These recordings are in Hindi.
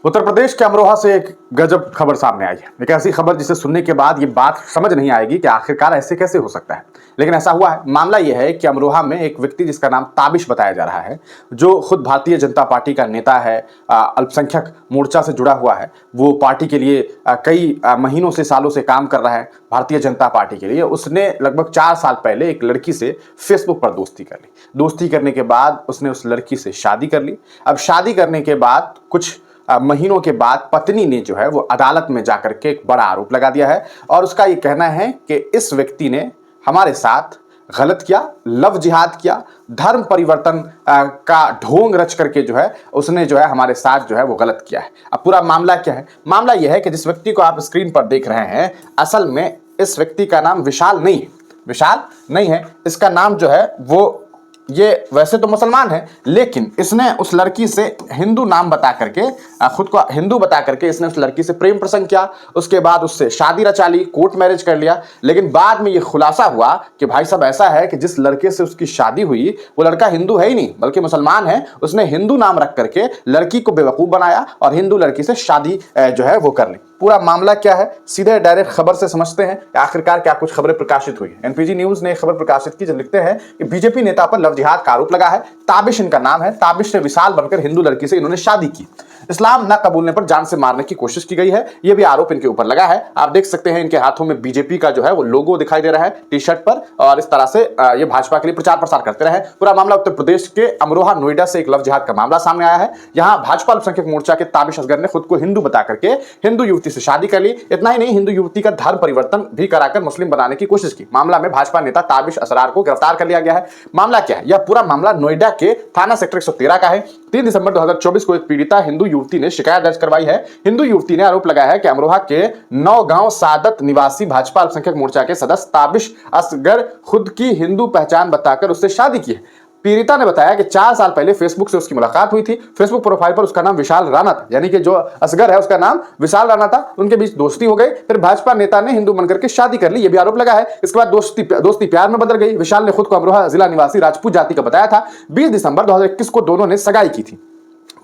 उत्तर प्रदेश के अमरोहा से एक गजब खबर सामने आई है। एक ऐसी खबर जिसे सुनने के बाद ये बात समझ नहीं आएगी कि आखिरकार ऐसे कैसे हो सकता है, लेकिन ऐसा हुआ है। मामला यह है कि अमरोहा में एक व्यक्ति जिसका नाम ताबिश बताया जा रहा है, जो खुद भारतीय जनता पार्टी का नेता है, अल्पसंख्यक मोर्चा से जुड़ा हुआ है। वो पार्टी के लिए कई महीनों से सालों से काम कर रहा है भारतीय जनता पार्टी के लिए। उसने लगभग 4 साल पहले एक लड़की से फेसबुक पर दोस्ती कर ली। दोस्ती करने के बाद उसने उस लड़की से शादी कर ली। अब शादी करने के बाद कुछ महीनों के बाद पत्नी ने जो है वो अदालत में जाकर के एक बड़ा आरोप लगा दिया है, और उसका ये कहना है कि इस व्यक्ति ने हमारे साथ गलत किया, लव जिहाद किया, धर्म परिवर्तन का ढोंग रच करके जो है उसने जो है हमारे साथ जो है वो गलत किया है। अब पूरा मामला क्या है? मामला यह है कि जिस व्यक्ति को आप स्क्रीन पर देख रहे हैं, असल में इस व्यक्ति का नाम विशाल नहीं है। विशाल नहीं है, इसका नाम जो है वो, ये वैसे तो मुसलमान है, लेकिन इसने उस लड़की से हिंदू नाम बता करके, खुद को हिंदू बता करके इसने उस लड़की से प्रेम प्रसंग किया। उसके बाद उससे शादी रचा ली, कोर्ट मैरिज कर लिया। लेकिन बाद में ये खुलासा हुआ कि भाई साहब ऐसा है कि जिस लड़के से उसकी शादी हुई वो लड़का हिंदू है ही नहीं, बल्कि मुसलमान है। उसने हिंदू नाम रख करके लड़की को बेवकूफ़ बनाया और हिंदू लड़की से शादी जो है वो कर ली। पूरा मामला क्या है, सीधे डायरेक्ट खबर से समझते हैं कि आखिरकार क्या कुछ खबरें प्रकाशित हुई। एनपीजी न्यूज ने खबर प्रकाशित की, जो लिखते हैं कि बीजेपी नेता पर लव जिहाद का आरोप लगा है। ताबिश इनका नाम है। ताबिश से विशाल बनकर हिंदू लड़की से इन्होंने शादी की। इस्लाम न कबूलने पर जान से मारने की कोशिश की गई है, यह भी आरोप इनके ऊपर लगा है। आप देख सकते हैं इनके हाथों में बीजेपी का जो है वो लोगो दिखाई दे रहा है टी शर्ट पर, और इस तरह से ये भाजपा के लिए प्रचार प्रसार करते रहे। पूरा मामला उत्तर प्रदेश के अमरोहा नोएडा से एक लव जिहाद का मामला सामने आया है। यहाँ भाजपा अल्पसंख्यक मोर्चा के ताबिश असगर ने खुद को हिंदू बता करके हिंदू युवती से शादी कर ली। इतना ही नहीं, हिंदू युवती का धर्म परिवर्तन भी कराकर मुस्लिम बनाने की कोशिश की। मामला में भाजपा नेता ताबिश असरार को गिरफ्तार कर लिया गया है। मामला क्या है? यह पूरा मामला नोएडा के थाना सेक्टर 113 का है। 3 दिसंबर 2024 को एक पीड़िता हिंदू युवती ने शिकायत दर्ज करवाई है। हिंदू युवती ने आरोप लगाया है कि अमरोहा के नौगांव सादत निवासी भाजपा अल्पसंख्यक मोर्चा के सदस्य ताबिश असगर खुद की हिंदू पहचान बताकर उससे शादी की है। पीड़िता ने बताया कि 4 साल पहले फेसबुक से उसकी मुलाकात हुई थी। फेसबुक प्रोफाइल पर उसका नाम विशाल राणा था, यानी कि जो असगर है उसका नाम विशाल राणा था। उनके बीच दोस्ती हो गई, फिर भाजपा नेता ने हिंदू बनकर के शादी कर ली, यह भी आरोप लगा है। इसके बाद दोस्ती प्यार में बदल गई। विशाल ने खुद को अमरोहा जिला निवासी राजपूत जाति का बताया था। 20 दिसंबर 2021 को दोनों ने सगाई की थी।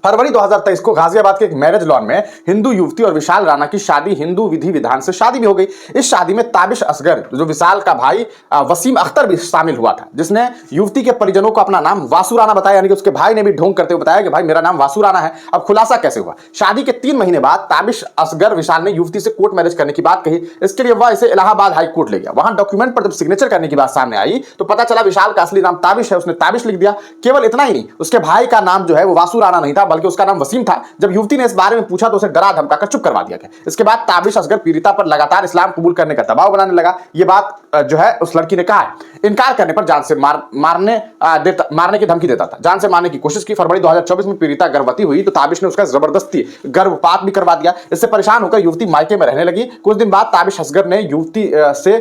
फरवरी 2023 को गाजियाबाद के एक मैरिज लॉन में हिंदू युवती और विशाल राणा की शादी हिंदू विधि विधान से शादी भी हो गई। इस शादी में ताबिश असगर, जो विशाल का भाई वसीम अख्तर, भी शामिल हुआ था, जिसने युवती के परिजनों को अपना नाम वासु राणा बताया, यानी कि उसके भाई ने भी ढोंग करते हुए बताया कि भाई मेरा नाम वासु राणा है। अब खुलासा कैसे हुआ? शादी के 3 महीने बाद ताबिश असगर विशाल ने युवती से कोर्ट मैरिज करने की बात कही। इसके लिए वह इसे इलाहाबाद हाई कोर्ट ले गया। वहां डॉक्यूमेंट पर जब सिग्नेचर करने की बात सामने आई तो पता चला विशाल का असली नाम ताबिश है। उसने ताबिश लिख दिया। केवल इतना ही नहीं, उसके भाई का नाम जो है वो वासु राणा नहीं था, बल्कि उसका नाम वसीम था। जब युवती ने इस बारे में पूछा तो उसे डरा धमकाकर चुप करवा दिया गया। इसके बाद ताबिश असगर पीड़िता पर लगातार इस्लाम कबूल करने का दबाव बनाने लगा। यह बात जो है उस लड़की ने कहा है। इनकार करने पर जान से मारने की धमकी देता था, जान से मारने की कोशिश की। फरवरी 2024 में पीड़िता गर्भवती हुई तो ताबिश ने उसका जबरदस्ती गर्भपात भी करवा दिया। इससे परेशान होकर युवती मायके में रहने लगी। कुछ दिन बाद ताबिश असगर ने युवती से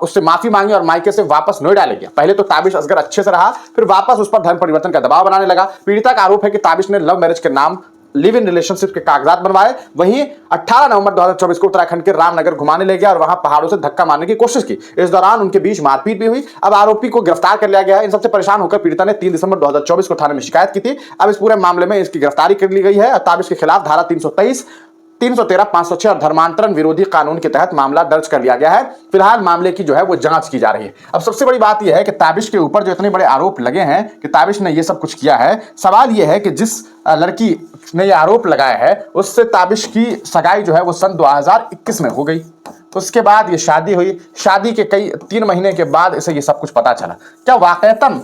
उससे माफी मांगी और मायके से वापस नोएडा ले गया। पहले तो ताबिश असगर अच्छे से रहा, फिर वापस उस पर धर्म परिवर्तन का दबाव बनाने लगा। पीड़िता का आरोप है कि ताबिश ने लव मैरिज के नाम लिव इन रिलेशनशिप के कागजात बनवाए। वहीं 18 नवंबर 2024 को उत्तराखंड के रामनगर घुमाने ले गया और वहां पहाड़ों से धक्का मारने की कोशिश की। इस दौरान उनके बीच मारपीट भी हुई। अब आरोपी को गिरफ्तार कर लिया गया है। इन सबसे परेशान होकर पीड़िता ने 3 दिसंबर 2024 को थाने में शिकायत की थी। अब इस पूरे मामले में इसकी गिरफ्तारी कर ली गई है। ताबिश के खिलाफ धारा 323, 313, 506 और धर्मांतरण विरोधी कानून के तहत मामला दर्ज कर लिया गया है। फिलहाल मामले की जो है वो जांच की जा रही है। अब सबसे बड़ी बात यह है कि ताबिश के ऊपर जो इतने बड़े आरोप लगे हैं कि ताबिश ने ये सब कुछ किया है, सवाल यह है कि जिस लड़की ने ये आरोप लगाया है उससे ताबिश की सगाई जो है वो सन 2021 में हो गई। उसके बाद ये शादी हुई। शादी के 3 महीने के बाद इसे ये सब कुछ पता चला। क्या वाकईतन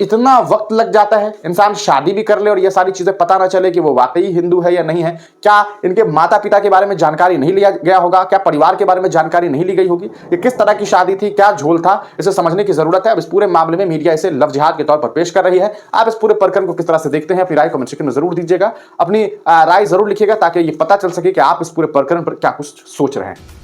इतना वक्त लग जाता है? इंसान शादी भी कर ले और ये सारी चीजें पता ना चले कि वो वाकई हिंदू है या नहीं है? क्या इनके माता पिता के बारे में जानकारी नहीं लिया गया होगा? क्या परिवार के बारे में जानकारी नहीं ली गई होगी? ये किस तरह की शादी थी? क्या झोल था? इसे समझने की जरूरत है। अब इस पूरे मामले में मीडिया इसे लव जिहाद के तौर पर पेश कर रही है। आप इस पूरे प्रकरण को किस तरह से देखते हैं? अपनी राय कमेंट सेक्शन में जरूर दीजिएगा। अपनी राय जरूर लिखिएगा ताकि ये पता चल सके कि आप इस पूरे प्रकरण पर क्या कुछ सोच रहे हैं।